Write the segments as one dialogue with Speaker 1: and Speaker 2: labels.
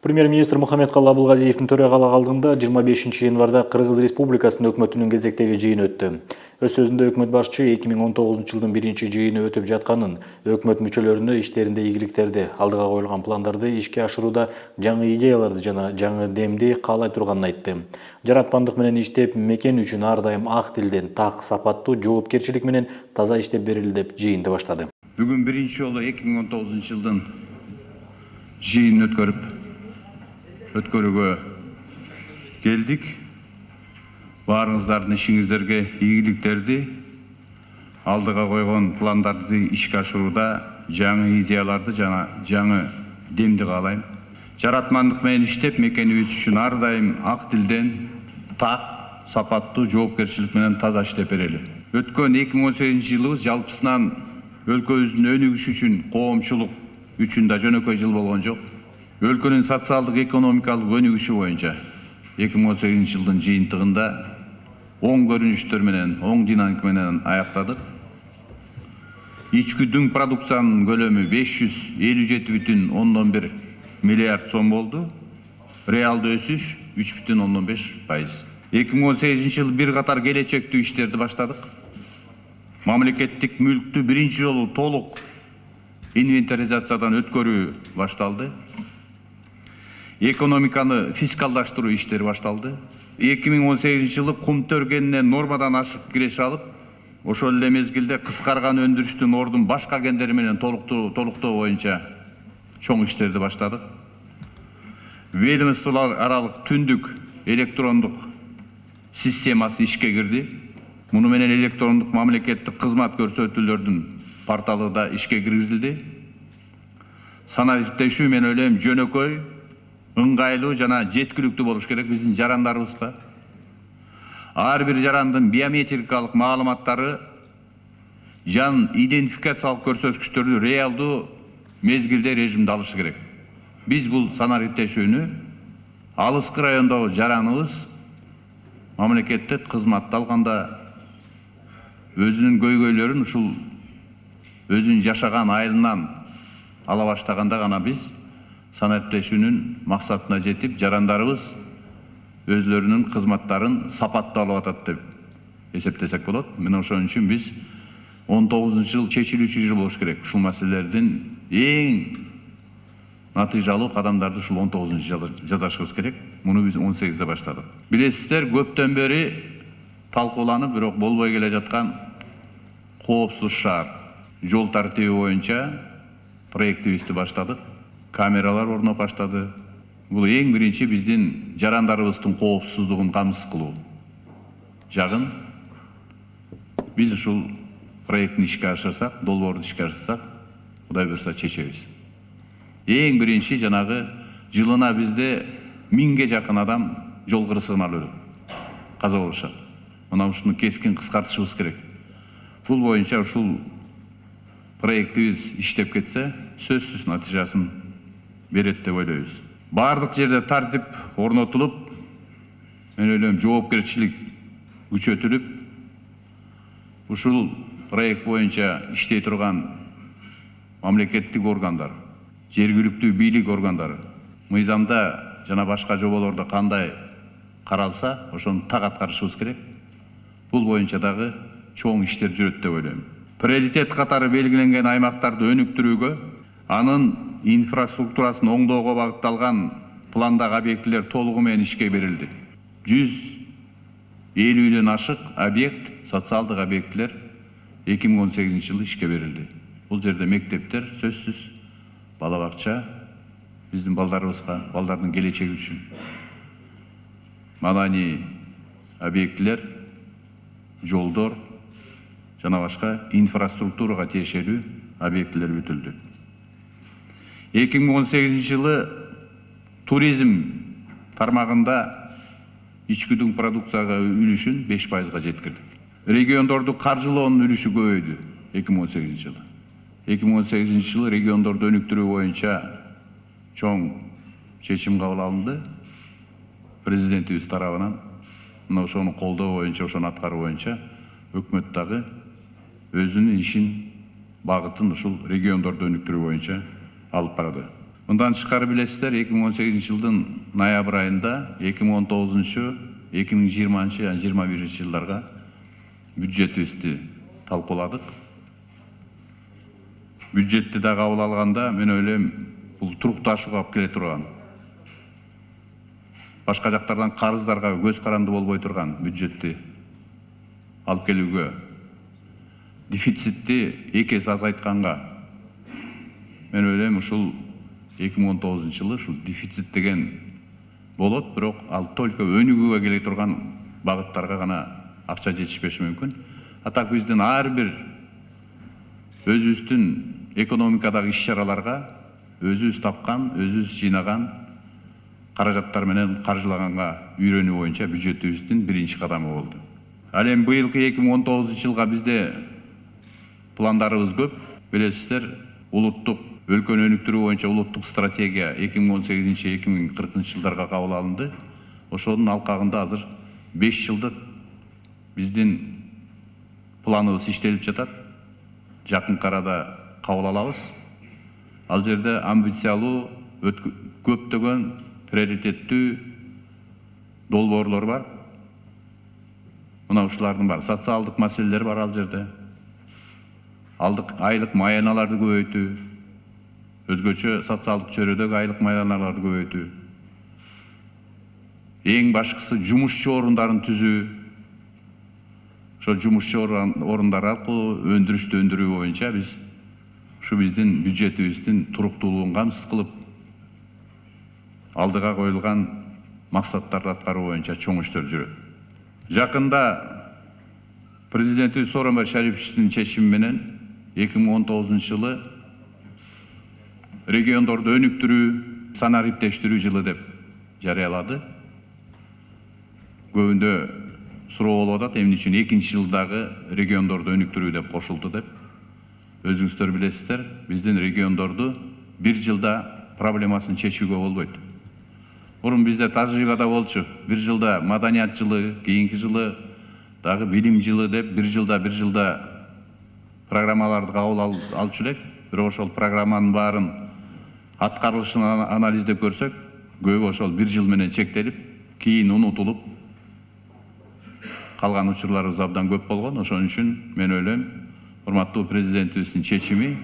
Speaker 1: Премьер-министр Мухаммедкалый Абылгазиевдин төрагалык алдында 25 январда Кыргыз Республикасынын өкмөтүнүн кезектеги жыйыны өттү. Өз сөзүндө өкмөт башчы 2019 жылдын биринчи жыйыны өтүп жатканын, өкмөт мүчөлөрүнө иштеринде ийгиликтерди, алдыга коюлган пландарды ишке ашырууда жаңы идеяларды жана жаңы демди каалай турганын айтты. Жаратпандык менен иштеп, мекен үчүн ар дайым ак тилден, так, сапаттуу, жоопкерчилик менен таза иштеп берели деп жыйынды баштады.
Speaker 2: Бүгүн биринчи жолу 2019 жылдын жыйынын өткөрүүгө келдик. Баарыңыздардын ишиңиздерге ийгиликтерди, алдыга койгон пландарды ишке ашырууда жаңы идеяларды жана жаңы демди каалайм. Жаратмандык менен иштеп, мекенибиз үчүн ар дайым ак тилден, так, сапаттуу, жоопкерчилик менен таза иштеп берели. Өткөн 2018 жылыбыз жалпысынан өлкөбүздүн өнүгүшү үчүн, коомчулук үчүн да жөнөкөй жыл болгон жок. Өлкөнүн социалдык экономикалык өнүгүшү боюнча 2018 жылдын жыйынтыгында оң көрүнүштөр менен, оң динамика менен аяктадык. Ички дүң продукциянын көлөмү 557,1 миллиард сом болду. Реалдуу өсүш 3,5%. 2018 жылы бир катар келечектүү иштерди баштадык. Мамлекеттик мүлктү биринчи жолу толук инвентаризациядан өткөрүү башталды. Экономиканы фискалдаштыруу иштери башталды. 2018 жылы кум төргенинен нормадан ашык киреше алып, ошол эле мезгилде кыскарган өндүрүштүн ордун башка кендери менен толуктоо боюнча чоң иштерди баштадык. Ведомстволор аралык түндүк электрондук системасы ишке кирди. Муну менен электрондук мамлекеттик кызмат көрсөтүүлөрдүн порталы да ишке киргизилди. Санаа иштешүү мен ойлойм жөнөкөй, ыңгайлуу жана жеткиликтүү болуш керек биздин жарандарыбызга. Ар бир жарандын биометрикалык маалыматтары, жан идентификациялык көрсөткүчтөрдү реалдуу мезгилде режимде алышы керек. Биз бул санаа иштешүүнү алыскы райондогу жараныбыз мамлекеттик кызматты алганда өзүнүн көйгөйлөрүн ушул өзүн жашаган айылынан ала баштаганда гана биз санаа иштешүүнүн максатына жетип, жарандарыбыз өзлөрүнүн кызматтарын сапаттуу алып атат деп эсептесек болот. Мен ошон үчүн биз 19 жыл чечилүүчү жыл болуш керек. Ушул маселелердин эң натыйжалуу кадамдарды ушул 19 жылы жасашыбыз керек. Муну биз 18-де баштадык. Билесиздер, көптөн бери талкууланып, бирок болбой келе жаткан коопсуз шаар жол тартиби боюнча проектибизди баштадык. Камералар орноп баштады. Бул эң биринчи биздин жарандарыбыздын коопсуздугун камсыз кылуу жагын биз ушул проектти ишке ашырсак, долбоорду ишке ашырсак, Кудай буйрса чечебиз. Эң биринчи жанагы жылына бизде 1000ге жакын адам жол кырсыгынан өлөт, каза болушат. Мына ушуну кескин кыскартышыбыз керек. Бул боюнча ушул проектибиз иштеп кетсе, сөзсүз натыйжасын берет деп ойлойбуз. Бардык жерде тартип орнотулуп, мен ойлойм жоопкерчилик күчөтүлүп, ушул проект боюнча иштей турган мамлекеттик органдар, жергиликтүү бийлик органдары мыйзамда жана башка жоболордо кандай каралса, ошону так аткарышыбыз керек. Бул боюнча дагы чоң иштер жүрөт деп ойлойм. Приоритет катары белгиленген аймактарды өнүктүрүүгө, анын инфраструктурасын оңдоого багытталган пландагы объектилер толугу менен ишке берилди. 150ден ашык объект, социалдык объектилер 2018 жылы ишке берилди. Бул жерде мектептер, сөзсүз, бала бакча, биздин балдарыбызга, балдардын келечеги үчүн. Маданий объектилер, жолдор, жана башка инфраструктурага тиешелүү объектилер бүтүлдү. 2018 жылы туризм тармагында ички дүң продукцияга үлүшүн 5%га жеткирдик. Региондорду каржылоонун үлүшү көбөйдү 2018 жылы. 2018 жылы региондорду өнүктүрүү боюнча чоң чечим кабыл алынды. Президентибиз тарабынан мына ошону колдоо боюнча, ошону аткаруу боюнча өкмөт дагы өзүнүн ишин багытын ушул региондорду өнүктүрүү боюнча алып барады. Мындан тышкары билесиздер, 2018 жылдын ноябрь айында 2019-2020-21 жылдарга бюджетибизди талкууладык. Бюджетти да кабыл алганда мен ойлойм, бул турукташууга алып келе турган. Башка жактардан карыздарга көз каранды болбой турган бюджетти алып келүүгө, дефицитти 2 эсе азайтканга мен ойлойм ушул 2019 жылы ушул дефицит деген болот, бирок ал только өнүгүүгө келе турган багыттарга гана акча жетишпеши мүмкүн. А так биздин ар бир өзүбүздүн экономикадагы иш-чараларга өзүбүз тапкан, өзүбүз жыйнаган каражаттар менен каржылаганга үйрөнүү боюнча бюджетибиздин биринчи кадамы болду. Ал эми быйылкы 2019 жылга бизде пландарыбыз көп. Билесиздер, улуттук өлкөнү өнүктүрүү боюнча улуттук стратегия 2018-2040 жылдарга кабыл алынды. Ошонун алкагында азыр 5 жылдык биздин планыбыз иштелип жатат. Жакынкы арада кабыл алабыз. Ал жерде амбициялуу, көптөгөн приоритеттүү долбоорлор бар. Мына ушулардын бар. Социалдык маселелер бар ал жерде. Айлык маяналарды көбөйтүү, өзгөчө социалдык чөйрөдөгү айлык маяналарды көбөйтүү. Эң башкысы жумушчу орундарын түзүү. Ошо жумушчу орундар аркылуу өндүрүштү өндүрүү боюнча биз ушу биздин бюджетибиздин туруктуулугун камсыз кылып, алдыга коюлган максаттарды аткаруу боюнча чоң иштер жүрөт. Жакында президентибиз Сооронбай Шариповичтин чечими менен 2019 жылы региондорду өнүктүрүү, санариптештирүү жылы деп жарыялады. Көбүндө суроо болуп атат, эмне үчүн 2-жылдагы региондорду өнүктүрүү деп кошулду деп. Өзүңүздөр билесиздер, биздин региондорду 1 жылда проблемасын чечүүгө болбойт. Мурун бизде тажрыйбада болчу, 1 жылда маданият жылы, кийинки жылы дагы билим жылы деп 1 жылда программаларды кабыл алчу элек. Бирок ошол программанын баарын аткарылышын анализдеп көрсөк, көбү ошол 1 жыл менен чектелип, кийин унутулуп калган учурларыбыз абдан көп болгон. Ошон үчүн мен ойлойм, урматтуу президентибиздин чечими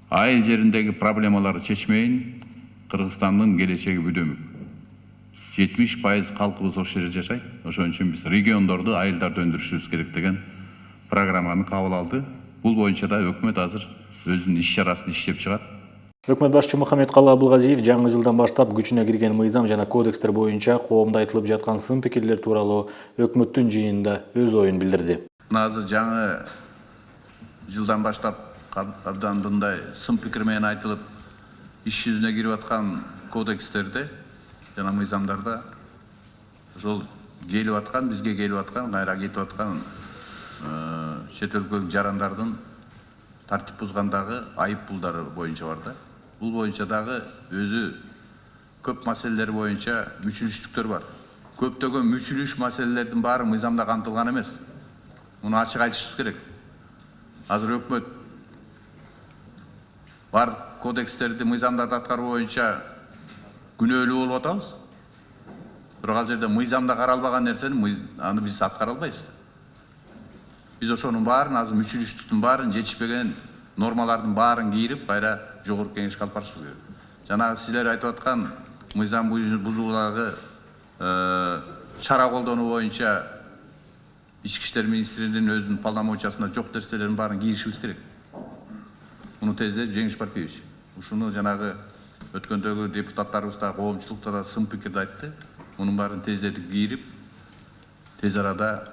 Speaker 2: айыл жериндеги проблемаларды чечмейин, Кыргызстандын келечеги бүдөмүк. 70% калкыбыз ошол жерде жашайт. Ошон үчүн биз региондорду, айылдарды өндүрүшүбүз керек деген программаны кабыл алды. Бул боюнча да өкмөт азыр өзүнүн иш-чарасын иштеп чыгат.
Speaker 1: Өкмөт башчы Мухаммедкалы Абылгазиев жаңы жылдан баштап күчүнө кирген мыйзам жана кодекстер боюнча коомдо айтылып жаткан сын пикирлер тууралуу өкмөттүн жыйынында өз оюн билдирди.
Speaker 2: Азыр жаңы жылдан баштап абдан мындай сын пикир менен айтылып, иш жүзүнө кирип аткан кодекстерде жана мыйзамдарда ошол келип аткан, бизге келип аткан, кайра кетип аткан чет өлкөлүк жарандардын тартип бузгандагы айып пулдары боюнча бар да. Бул боюнча дагы өзү көп маселелер боюнча мүчүлүштүктөр бар. Көптөгөн мүчүлүш маселелердин баары мыйзамда камтылган эмес. Муну ачык айтышыбыз керек. Азыр өкмөт бар кодекстерди, мыйзамдарды аткаруу боюнча күнөөлүү болуп атабыз. Бирок ал жерде мыйзамда каралбаган нерсени аны биз аткара албайбыз. Биз ошонун баарын, азыр мүчүлүштүктүн баарын, жетишпеген нормалардын баарын кийирип, кайра жогорку кеңешке алып барышыбыз керек. Жанагы силер айтып аткан мыйзам бузуулагы чара колдонуу боюнча Ички иштер министринин өзүнүн полномочиясында жок нерселердин баарын кийишибиз керек. Муну тездеп Жеңиш Парпиевич. Ушуну жанагы өткөндөгү депутаттарыбыз да, коомчулукта да сын пикирди айтты. Мунун баарын тездетип кийирип, тез арада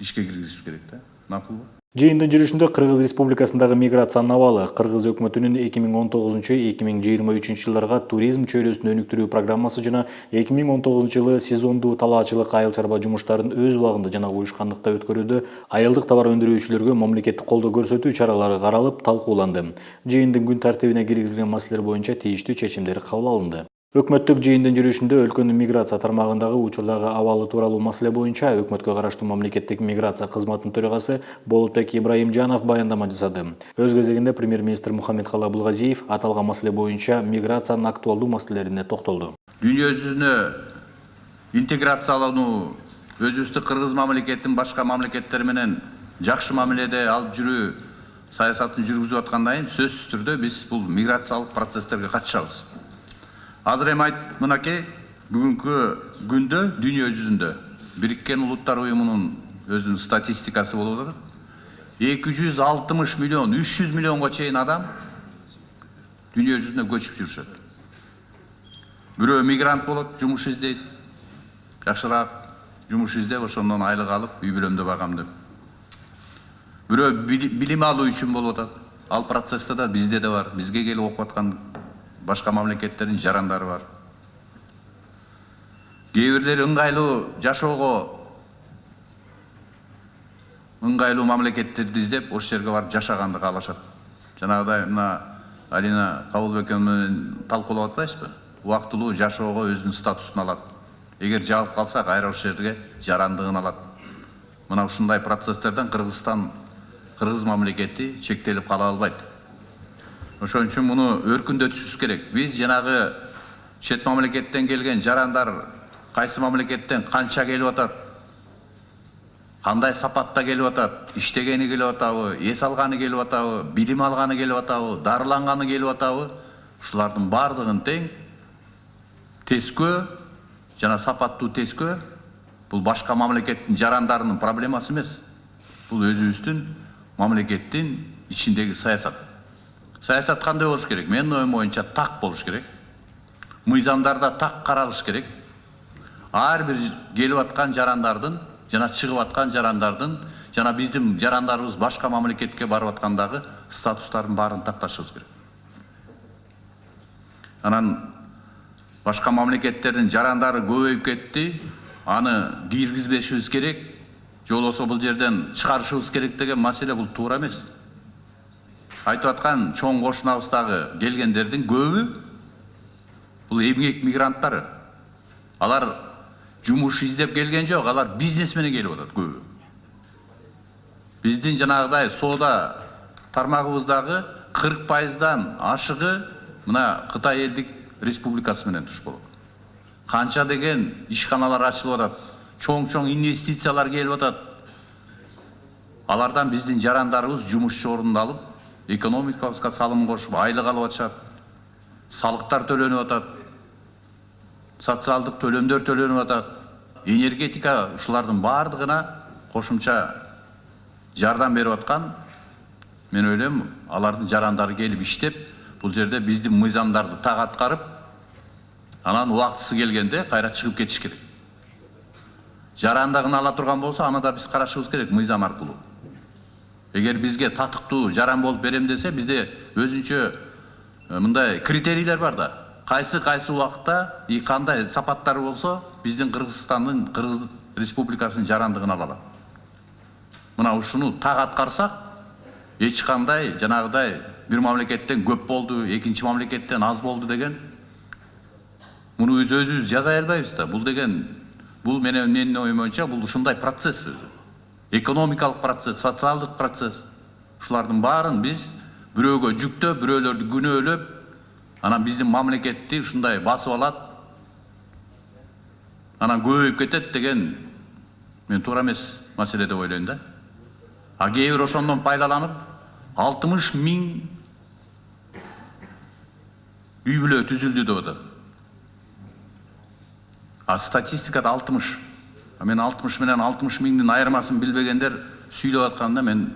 Speaker 2: ишке киргизиш керек да. Макулбу?
Speaker 1: Жыйындын жүрүшүндө Кыргыз Республикасындагы миграциянын абалы Кыргыз өкмөтүнүн 2019-2023 жылдарга туризм чөйрөсүн өнүктүрүү программасы жана 2019 жылы сезондуу талаачылык айыл чарба жумуштарын өз убагында жана уюшкандыкта өткөрүүдө айылдык товар өндүрүүчүлөргө мамлекеттик колдоо көрсөтүү чаралары каралып талкууланды. Жыйындын күн тартибине киргизилген маселелер боюнча тийиштүү чечимдер кабыл алынды. Өкмөттүк жыйындын жүрүшүндө өлкөнүн миграция тармагындагы учурдагы абалы тууралуу маселе боюнча өкмөткө караштуу мамлекеттик миграция кызматынын төрагасы Болотбек Ибраимжанов баяндама жасады. Өз кезегинде премьер-министр Мухаммедкалый Абылгазиев аталган маселе боюнча миграциянын актуалдуу маселелерине токтолду.
Speaker 2: Дүйнө жүзүнө интеграциялануу, өзүбүздүн кыргыз мамлекеттин башка мамлекеттер менен жакшы мамиледе алып жүрүү саясатын жүргүзүп аткандан кийин сөзсүз түрдө биз бул миграциялык процесстерге катышабыз. Азыр эми мынакей бүгүнкү күндө дүйнө жүзүндө Бириккен Улуттар Уюмунун өзүнүн статистикасы болуп атат. 260 миллион, 300 миллионго чейин адам дүйнө жүзүнө көчүп жүрүшөт. Бирөө мигрант болот, жумуш издейт. Жакшыраак жумуш издеп, ошондон айлык алып, үй бүлөмдө багам деп. Бирөө билим алуу үчүн болуп атат. Ал процессте да бизде да бар. Бизге келип окуп аткан башка мамлекеттердин жарандары бар. Кээ бирлери ыңгайлуу жашоого ыңгайлуу мамлекеттерди издеп, ошол жерге барып жашаганды каалашат. Жанагыдай мына Алина Кабылбековна менен талкуулап атпайсызбы? Убактылуу жашоого өзүнүн статусун алат. Эгер жагып калса, кайра ошол жерге жарандыгын алат. Мына ушундай процесстерден кыргыз мамлекети чектелип кала албайт. Ошон үчүн муну өркүндөтүшүбүз керек. Биз жанагы чет мамлекеттен келген жарандар кайсы мамлекеттен канча келип атат, кандай сапатта келип атат, иштегени келип атабы, эс алганы келип атабы, билим алганы келип атабы, дарыланганы келип атабы, ушулардын бардыгын тең тескөө жана сапаттуу тескөө бул башка мамлекеттин жарандарынын проблемасы эмес. Бул өзүбүздүн мамлекеттин ичиндеги саясат. Саясат кандай болуш керек? Менин оюм боюнча так болуш керек. Мыйзамдарда так каралыш керек. Ар бир келип аткан жарандардын жана чыгып аткан жарандардын жана биздин жарандарыбыз башка мамлекетке барып аткандагы статустарын баарын такташыбыз керек. Анан башка мамлекеттердин жарандары көбөйүп кетти, аны киргизбешибиз керек, же болбосо бул жерден чыгарышыбыз керек деген маселе бул туура эмес. Айтып аткан чоң кошунабыздагы келгендердин көбү бул эмгек мигранттары. Алар жумуш издеп келген жок, алар бизнес менен келип атат көбү. Биздин жанагыдай соода тармагыбыздагы 40%дан ашыгы мына Кытай элдик республикасы менен туш болот. Канча деген ишканалар ачылып атат, чоң инвестициялар келип атат. Алардан биздин жарандарыбыз жумушчу орунду алып, экономикабызга салым кошуп, айлык алып атышат, салыктар төлөнүп атат, социалдык төлөмдөр төлөнүп атат, энергетика ушулардын бардыгына кошумча жардам берип аткан. Мен ойлойм, алардын жарандары келип иштеп, бул жерде биздин мыйзамдарды так аткарып, анан убактысы келгенде кайра чыгып кетиш керек. Жарандыгын ала турган болсо, аны да биз карашыбыз керек мыйзам аркылуу. Эгер бизге татыктуу жаран болуп берем десе, бизде өзүнчө мындай критерийлер бар да. Кайсы убакытта кандай сапаттары болсо, биздин Кыргызстандын, Кыргыз Республикасынын жарандыгын ала алат. Мына ушуну так аткарсак, эч кандай жанагыдай бир мамлекеттен көп болду, экинчи мамлекеттен аз болду деген муну өзүбүз жаза албайбыз да. Бул деген, бул менин оюм боюнча бул ушундай процесс өзү. Экономикалык процесс, социалдык процесс. Ушулардын баарын биз бирөөгө жүктөп, бирөөлөрдү күнөөлөп, анан биздин мамлекетти ушундай басып алат, анан көбөйүп кетет деген мен туура эмес маселе деп ойлойм да. А кээ бир ошондон пайдаланып 60 000 үй бүлө түзүлдү деп атат. А статистикада 60. Мен 60 менен 60 000-дин айырмасын билбегендер сүйлөп атканда мен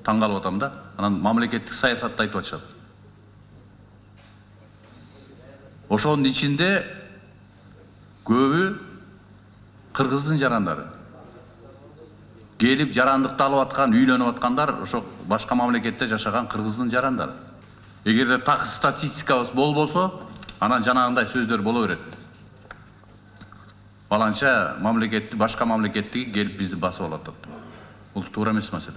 Speaker 2: таң калып атам да. Анан мамлекеттик саясатты айтып атышат. Ошонун ичинде көбү кыргыздын жарандары. Келип жарандыкты алып аткан, үйлөнүп аткандар ошо башка мамлекетте жашаган кыргыздын жарандары. Эгерде так статистикабыз болбосо, анан жанагындай сөздөр боло берет. Баланча мамлекетти, башка мамлекеттиги келип бизди басып алат деп. Бул туура эмес маселе.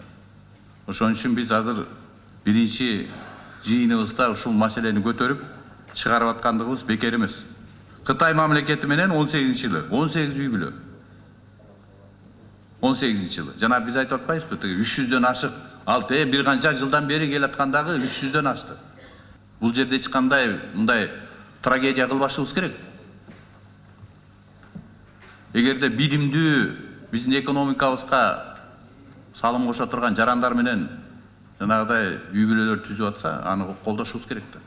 Speaker 2: Ошон үчүн биз азыр биринчи жыйыныбызда ушул маселени көтөрүп чыгарып аткандыгыбыз бекер эмес. Кытай мамлекети менен 18-жылы 18 үй бүлө. 18-жылы. Жана биз айтып атпайбызбы, 300дөн ашык. Ал бир канча жылдан бери келаткандагы 300дөн ашты. Бул жерде эч кандай мындай трагедия кылбашыбыз керек. Эгерде билимдүү биздин экономикабызга салым кошо турган жарандар менен жанагыдай үй бүлөлөр түзүп атса, аны колдошубуз керек да.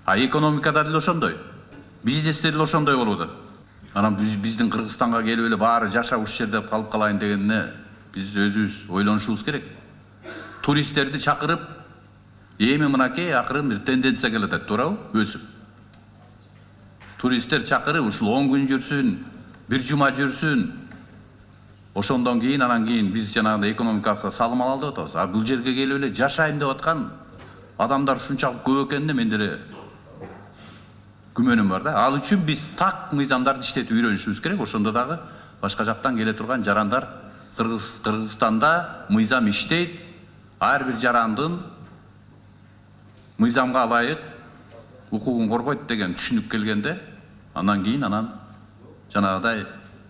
Speaker 2: А экономикада деле ошондой. Бизнесте деле ошондой болуп атат. Анан биздин Кыргызстанга келип эле баары жашап ушул жерде калып калайын дегенине биз өзүбүз ойлонушубуз керек. Туристтерди чакырып, эми мынакей акырын бир тенденция келатат, туурабы? Өсүп. Туристтер чакырып, ушул 10 күн жүрсүн, бир жума жүрсүн. Ошондон кийин, анан кийин биз жанагындай экономикага салым алалы деп атабыз. А бул жерге келип эле жашайм деп аткан адамдар ушунчалык көп экенине менде эле күмөнүм бар да. Ал үчүн биз так мыйзамдарды иштетип үйрөнүшүбүз керек. Ошондо дагы башка жактан келе турган жарандар Кыргызстанда мыйзам иштейт. Ар бир жарандын мыйзамга ылайык укугун коргойт деген түшүнүк келгенде, андан кийин жанагыдай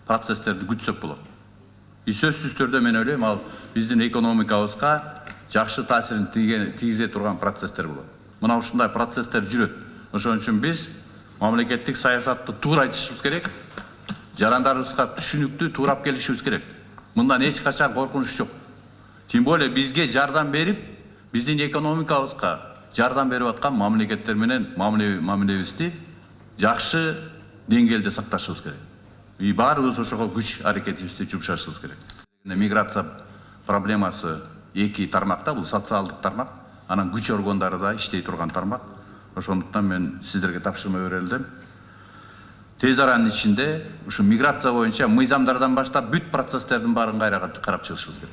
Speaker 2: процесстерди күтсөк болот. Сөзсүз түрдө мен ойлойм, ал биздин экономикабызга жакшы таасирин тийгизе турган процесстер болот. Мына ушундай процесстер жүрөт. Ошон үчүн биз мамлекеттик саясатты туура айтышыбыз керек. Жарандарыбызга түшүнүктүү туурап келишибиз керек. Мындан эч качан коркунуч жок. Тем более бизге жардам берип, биздин экономикабызга жардам берип аткан мамлекеттер менен мамилебизди жакшы деңгээлде сакташыбыз керек. Баарыбыз ошого күч аракетибизди жумшашыбыз керек. Миграция проблемасы эки тармакта, бул социалдык тармак, анан күч органдары да иштей турган тармак. Ошондуктан мен сиздерге тапшырма берилдим. Тез аранын ичинде ушу миграция боюнча мыйзамдардан баштап бүт процесстердин баарын кайра карап чыгышыбыз керек.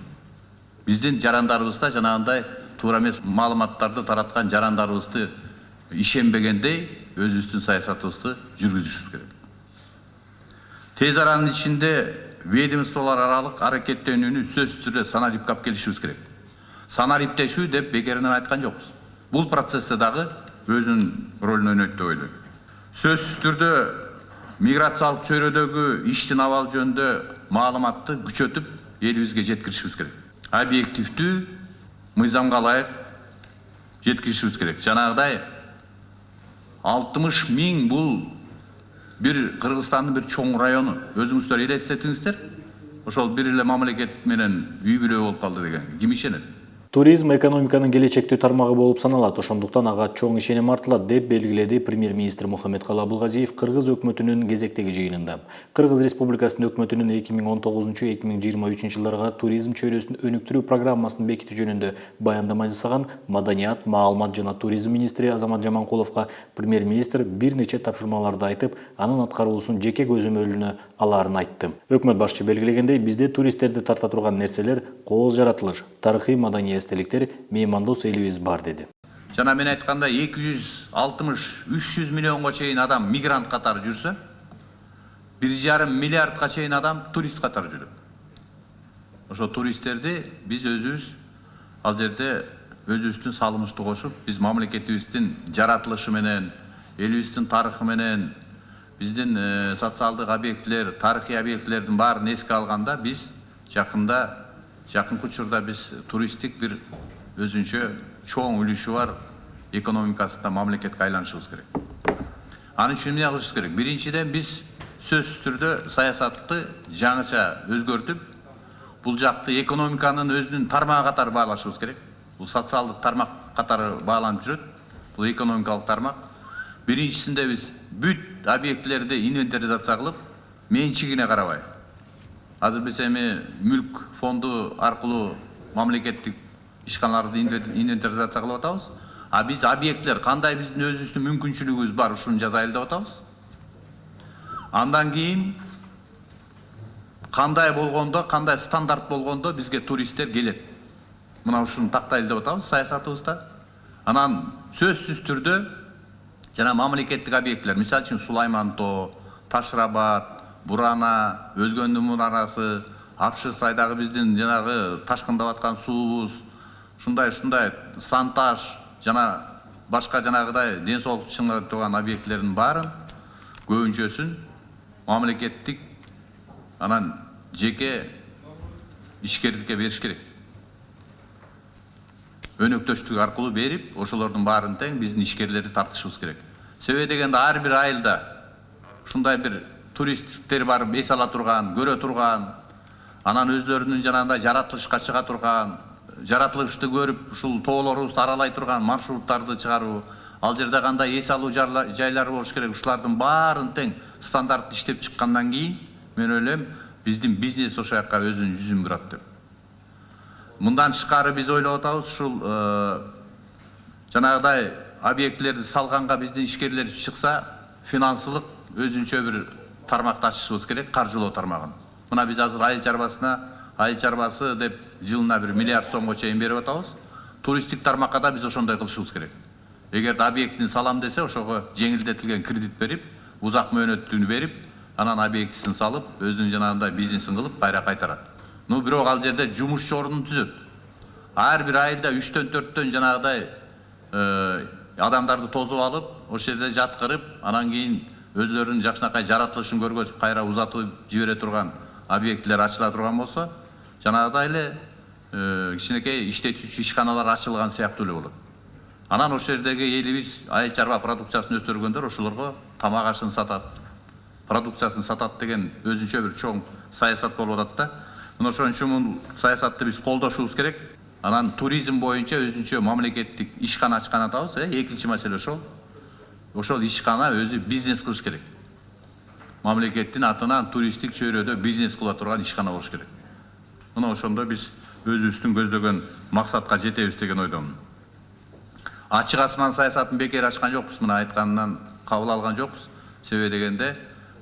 Speaker 2: Биздин жарандарыбызда жанагындай туура эмес маалыматтарды тараткан жарандарыбызды ишенбегендей өзүбүздүн саясатыбызды жүргүзүшүбүз керек. Тез аранын ичинде ведомстволор аралык аракеттенүүнү сөзсүз түрдө санариптеп келишибиз керек. Санариптешүү деп бекеринен айткан жокпуз. Бул процессте дагы өзүнүн ролун ойнойт деп ойлойм. Сөзсүз түрдө миграциялык чөйрөдөгү иштин абалы жөнүндө маалыматты күчөтүп элибизге жеткиришибиз керек. Объективдүү мыйзамга ылайык жеткиришибиз керек. Жанагыдай 60 000 бул бир Кыргызстандын бир чоң району. Өзүңүздөр элестетиңиздер. Ошол бир эле мамлекет менен үй бүлө болуп калды деген ким ишенет?
Speaker 1: Туризм экономиканын келечектүү тармагы болуп саналат. Ошондуктан ага чоң ишеним артылат деп белгиледи премьер-министр Мухаммедкалы Абылгазиев Кыргыз өкмөтүнүн кезектеги жыйынында. Кыргыз Республикасынын өкмөтүнүн 2019-2023 жылдарга туризм чөйрөсүн өнүктүрүү программасын бекитүү жөнүндө баяндама жасаган Маданият, маалымат жана туризм министри Азамат Жаманкуловго премьер-министр бир нече тапшырмаларды айтып, анын аткаруусун жеке көзөмөлүнө алаарын айтты. Өкмөт башчы белгилегендей, бизде туристтерди тарта турган нерселер кооз жаратылыш, тарыхый маданий эстеликтер, меймандос элибиз бар деди.
Speaker 2: Жана мен айтканда 260-300 миллионго чейин адам мигрант катары жүрсө, 1,5 миллиардга чейин адам турист катары жүрөт. Ошо туристтерди биз өзүбүз ал жерде өзүбүздүн салымыбызды кошуп, биз мамлекетибиздин жаратылышы менен, элибиздин тарыхы менен, биздин социалдык объектилер, тарыхый объектилердин баарын эске алганда биз жакынкы учурда биз туристтик бир өзүнчө чоң үлүшү бар экономикасында мамлекетке айланышыбыз керек. Анын үчүн эмне кылышыбыз керек? Биринчиден биз сөзсүз түрдө саясатты жаңыча өзгөртүп, бул жакты экономиканын өзүнүн тармагы катары баалашыбыз керек. Бул социалдык тармак катары бааланып жүрөт. Бул экономикалык тармак. Биринчисинде биз бүт объектилерди инвентаризация кылып, менчигине карабай. Азыр биз эми мүлк фонду аркылуу мамлекеттик ишканаларды инвентаризация кылып атабыз. А биз объекттер кандай биздин өзүбүздүн мүмкүнчүлүгүбүз бар, ушуну жазайлы деп атабыз. Андан кийин кандай болгондо, кандай стандарт болгондо бизге туристтер келет. Мына ушуну тактайлы деп атабыз саясатыбызда. Анан сөзсүз түрдө жана мамлекеттик объекттер, мисалы үчүн Сулайман тоо, Ташрабат, Бурана, Өзгөндүн мунарасы, Апшы сайдагы биздин жанагы ташкындап аткан суубуз, ушундай Санташ жана башка жанагыдай ден соолукту чыңдап турган объектлердин баарын көбүнчөсүн мамлекеттик анан жеке ишкерликке бериш керек. Өнөктөштүк аркылуу берип, ошолордун баарын тең биздин ишкерлерди тартышыбыз керек. Себеби дегенде ар бир айылда ушундай бир туристтер барып эс ала турган, көрө турган, анан өзлөрүнүн жанагындай жаратылышка чыга турган, жаратылышты көрүп ушул тоолорубузду аралай турган маршруттарды чыгаруу, ал жерде кандай эс алуу жайлары болуш керек. Ушулардын баарын тең стандартты иштеп чыккандан кийин мен ойлойм биздин бизнес ошол жака өзүнүн жүзүн бурат деп. Мындан тышкары биз ойлоп атабыз, ушул жанагыдай объектилерди салганга биздин ишкерлер чыкса, финансылык өзүнчө бир тармакты ачышыбыз керек, каржылоо тармагын. Мына биз азыр айыл чарбасы деп жылына 1 миллиард сомго чейин берип атабыз. Туристтик тармакка да биз ошондой кылышыбыз керек. Эгерде объектин салам десе, ошого жеңилдетилген кредит берип, узак мөөнөттүнү берип, анан объектисин салып, өзүнүн жанагындай бизнесин кылып кайра кайтарат. Бирок ал жерде жумушчу ордун түзөт. Ар бир айылда 3-төн 4-төн жанагыдай адамдарды тосуп алып, ошол жерде жаткырып, анан кийин өзлөрүнүн жакшынакай жаратылышын көргөзүп, кайра узатып жибере турган объектилер ачыла турган болсо, жанагыдай эле кичинекей иштетүүчү ишканалар ачылган сыяктуу эле болот. Анан ошол жердеги элибиз айыл чарба продукциясын өстүргөндөр ошолорго тамак ашын сатат, продукциясын сатат деген өзүнчө бир чоң саясат болуп атат да. Мына ошон үчүн бул саясатты биз колдошубуз керек. Анан туризм боюнча өзүнчө мамлекеттик ишкана ачкан атабыз. Экинчи маселе ошол. Ошол ишкана өзү бизнес кылыш керек. Мамлекеттин атынан туристтик чөйрөдө бизнес кыла турган ишкана болуш керек. Мына ошондо биз өзүбүздүн көздөгөн максатка жетебиз деген ойдомун. Ачык асман саясатын бекер ачкан жокпуз, мына айтканынан кабыл алган жокпуз. Себеби дегенде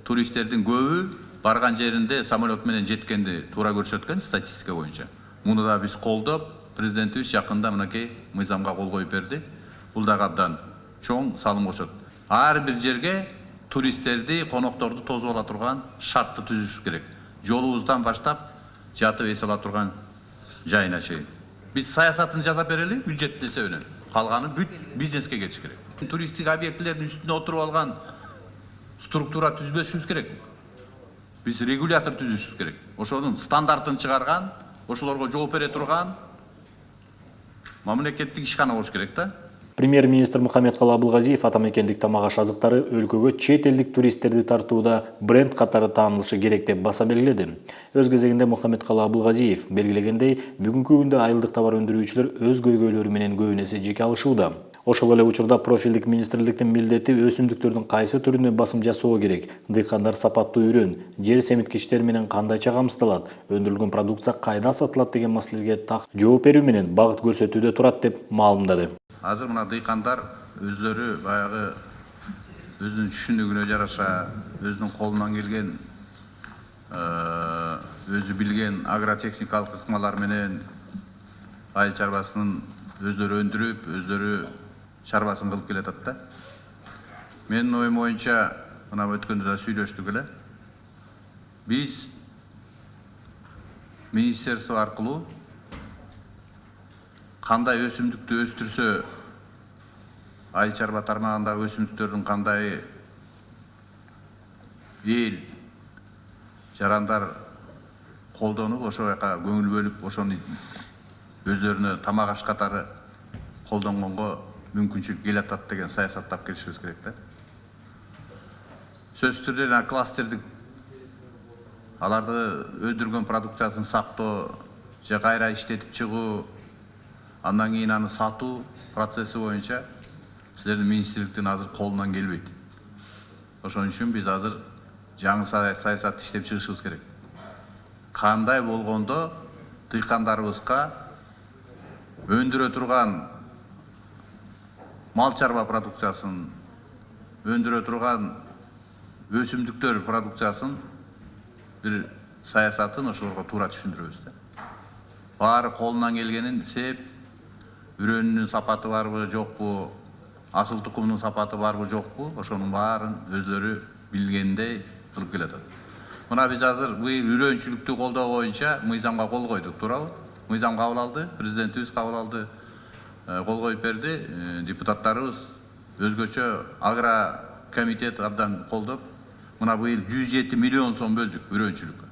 Speaker 2: туристтердин көбү барган жеринде самолет менен жеткенди туура көрсөткөн статистика боюнча. Муну да биз колдоп, президентибиз жакында мынакей мыйзамга кол коюп берди. Бул дагы абдан чоң салым кошот. Ар бир жерге туристтерди, конокторду тосуп ала турган шартты түзүш керек. Жолубуздан баштап жатып эс ала турган жайына чейин. Биз саясатын жасап берели, бюджеттин эсебинен. Калганы бүт бизнеске кетиш керек. Туристтик объектилердин үстүнө отуруп алган структура түзбөшүбүз керек. Биз регулятор түзүшүбүз керек. Ошонун стандартын чыгарган, ошолорго жооп бере турган мамлекеттик ишкана болуш керек да.
Speaker 1: Премьер-министр Мухаммедкалы Абылгазиев атамекендик тамак аш азыктары өлкөгө чет элдик туристтерди тартууда бренд катары таанылышы керек деп баса белгиледи. Өз кезегинде Мухаммедкалы Абылгазиев белгилегендей, бүгүнкү күндө айылдык товар өндүрүүчүлөр өз көйгөйлөрү менен көбүн эсе жеке алышууда. Ошол эле учурда профилдик министрликтин милдети өсүмдүктөрдүн кайсы түрүнө басым жасоо керек, дыйкандар сапаттуу үрөн, жер семиткичтер менен кандайча камсыздалат, өндүрүлгөн продукция кайда сатылат деген маселелерге так жооп берүү менен багыт көрсөтүүдө турат деп маалымдады.
Speaker 2: Азыр мына дыйкандар өзлөрү баягы өзүнүн түшүнүгүнө жараша, өзүнүн колунан келген, өзү билген агротехникалык ыкмалар менен айыл чарбасынын өздөрү өндүрүп, өздөрү чарбасын кылып келатат да. Менин оюм боюнча, мына өткөндө да сүйлөштүк эле. Биз министерство аркылуу кандай өсүмдүктү өстүрсө, айыл чарба тармагындагы өсүмдүктөрдүн кандай эл жарандар колдонуп, ошол жака көңүл бөлүп, ошону өздөрүнө тамак аш катары колдонгонго мүмкүнчүлүк келатат деген саясат тап келишибиз керек да. Сөзсүз түрдө кластердик аларды өндүргөн продукциясын сактоо, же кайра иштетип чыгуу, андан кийин аны сатуу процесси боюнча силердин министрликтин азыр колунан келбейт. Ошон үчүн биз азыр жаңы саясатты иштеп чыгышыбыз керек. Кандай болгондо дыйкандарыбызга өндүрө турган мал чарба продукциясын, өндүрө турган өсүмдүктөр продукциясын бир саясатын ошолорго туура түшүндүрөбүз да. Баары колунан келгенин сеп, үрөнүнүн сапаты барбы, жокпу, асыл тукумунун сапаты барбы, жокпу, ошонун баарын өзлөрү билгендей кылып келатат. Мына биз азыр быйыл үрөнчүлүктү колдоо боюнча мыйзамга кол койдук, туурабы? Мыйзам кабыл алды, президентибиз кабыл алды, кол коюп берди, депутаттарыбыз өзгөчө агро комитет абдан колдоп, Мына быйыл 107 миллион сом бөлдүк үрөнчүлүккө.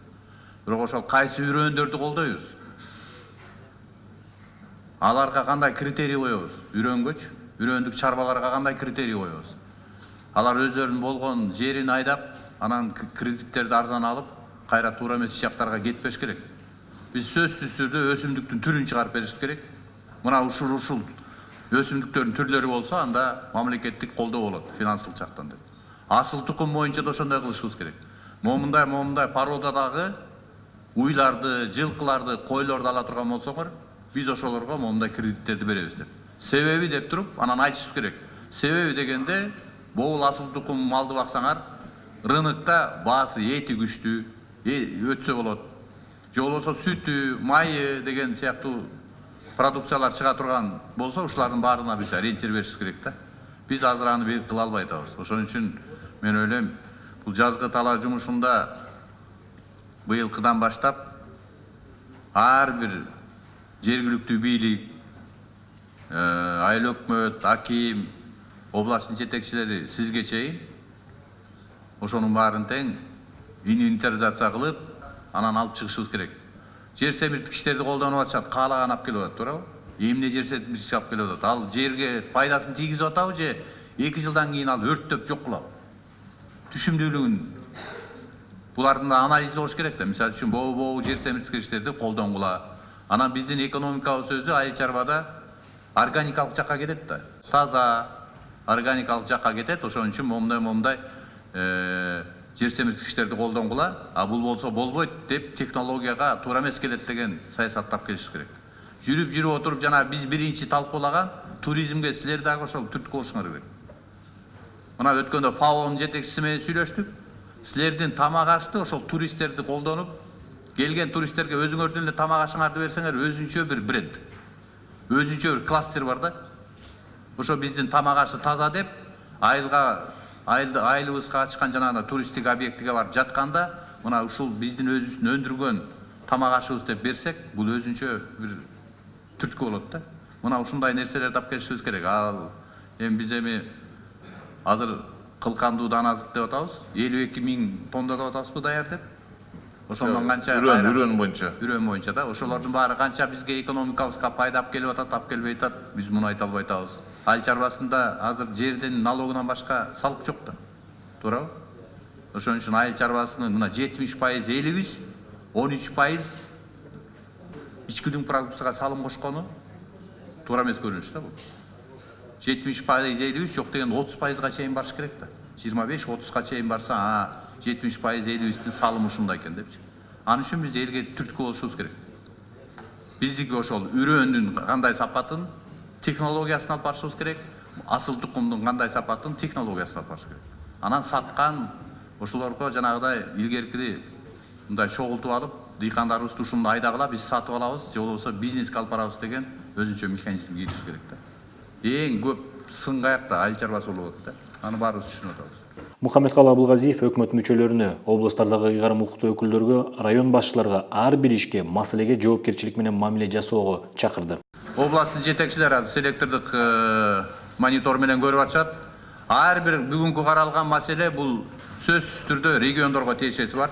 Speaker 2: Бирок ошол кайсы үрөндөрдү колдойбуз? Аларга кандай критерий коебуз? Үрөндүк чарбаларга кандай критерий коебуз? Алар өздөрүнүн болгон жерин айдап, анан кредиттерди арзан алып, кайра туура эмес жактарга кетпеш керек. Биз сөзсүз түрдө өсүмдүктүн түрүн чыгарып бериш керек. Мына ушул өсүмдүктөрдүн түрлөрү болсо, анда мамлекеттик колдоо болот, финансылык жактан деп. Асыл тукум боюнча да ошондой кылышыбыз керек. Момундай породадагы уйларды, жылкыларды, койлорду ала турган болсоңор, биз ошолорго момундай кредиттерди беребиз деп. Себеби деп туруп, анан айтышыбыз керек. Себеби дегенде, боул асыл тукум малды баксаңар, рынокто баасы эти күчтүү, өтсө болот. Же болбосо сүтү, майы деген сыяктуу продукциялар чыга турган болсо, ушулардын баарына биз ориентир беришибиз керек да. Биз азыр аны бир кыла албай атабыз. Ошон үчүн мен ойлойм, бул жазгы талаа жумушунда быйылкыдан баштап ар бир жергиликтүү бийлик, айыл өкмөт, аким, областтын жетекчилери сизге чейин ошонун баарын тең инвентаризация кылып, анан алып чыгышыбыз керек. Жер семирткичтерди колдонуп атышат, каалаган алып келип атат, туурабы? Эмне жер семирткич алып келип атат? Ал жерге пайдасын тийгизип атабы же 2 жылдан кийин ал өрттөп жок кылабы? Түшүмдүүлүгүн булардын анализи болуш керек да. Мисалы үчүн боо жер семирткичтерди колдонгула. Анан биздин экономикабыз өзү айыл чарбада органикалык жакка кетет да. Таза органикалык жакка кетет. Ошон үчүн момундай жер семирткичтерди колдонгула, а бул болсо болбойт деп технологияга туура эмес келет деген саясаттап келишибиз керек. Жүрүп отуруп жана биз биринчи талкуулаган туризмге силер дагы ошол түрткү болушуңар керек. Мына өткөндө ФАОнун жетекчиси менен сүйлөштүк. Силердин тамак ашты ошол туристтерди колдонуп, келген туристтерге өзүңөрдүн эле тамак ашыңарды берсеңер, өзүнчө бир бренд, өзүнчө бир кластер бар да. Ошо биздин тамак ашы таза деп, айылыбызга ачкан жанагы туристтик объектиге барып жатканда, мына ушул биздин өзүбүздүн өндүргөн тамак ашыбыз деп берсек, бул өзүнчө бир түрткү болот да. Мына ушундай нерселерди тап келишибиз керек. Ал биз азыр кылкандуу дан азык деп атабыз. 52 000 тонна деп атабызбы даяр деп. Ошондон канча үрөн боюнча да. Ошолордун баары канча бизге экономикабызга пайда алып келип атат, алып келбей атат, биз муну айта албай атабыз. Айыл чарбасында азыр жердин налогунан башка салык жок да. Туурабы? Ошон үчүн айыл чарбасынын мына 70% элибиз, 13% ички продукцияга салым кошкону туура эмес көрүнүш да бул. 70% элибиз жок деген 30%га чейин барыш керек да. 25-30га чейин барса, 70% элибиздин салымы ушундай экен депчи. Анын үчүн биз элге түрткү болушубуз керек. Биздики ошол үрөндүн кандай сапатын, технологиясын алып барышыбыз керек. Асыл тукумдун кандай сапатын, технологиясын алып барыш керек. Анан саткан ошолорго жанагыдай илгерки мындай чогултуп алып, дыйкандарыбызды ушунду айдагыла биз сатып алабыз, же болбосо бизнеске алып барабыз деген өзүнчө механизм кийиш керек да. Эң көп сын каякта айыл чарбасы болуп атат да. Аны баарыбыз түшүнүп атабыз.
Speaker 1: Мухаммедкалы Абылгазиев өкмөт мүчөлөрүнө, облустардагы ыйгарым укуктуу өкүлдөргө, район башчыларга ар бир ишке, маселеге жоопкерчилик менен мамиле жасоого чакырды.
Speaker 2: Областтын жетекчилери азыр селектордук монитор менен көрүп атышат. Ар бир бүгүнкү каралган маселе бул сөзсүз түрдө региондорго тиешеси бар.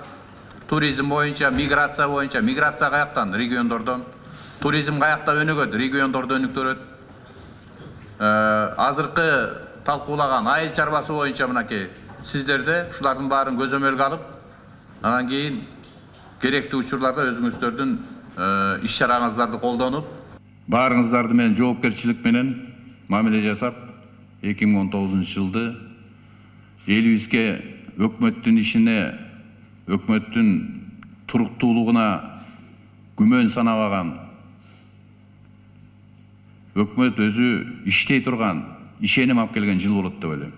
Speaker 2: Туризм боюнча, миграция каяктан? Региондордон. Туризм каякта өнүгөт? Региондордо өнүктүрөт. Азыркы талкуулаган айыл чарбасы боюнча мынакей сиздерде ушулардын баарын көзөмөлгө алып, анан кийин керектүү учурларда өзүңүздөрдүн иш чараңыздарды колдонуп, баарыңыздарды менен жоопкерчилик менен мамиле жасап, 2019-жылды элибизге өкмөттүн ишине, өкмөттүн туруктуулугуна күмөн санабаган, өкмөт өзү иштей турган, ишеним алып келген жыл болот деп ойлойм.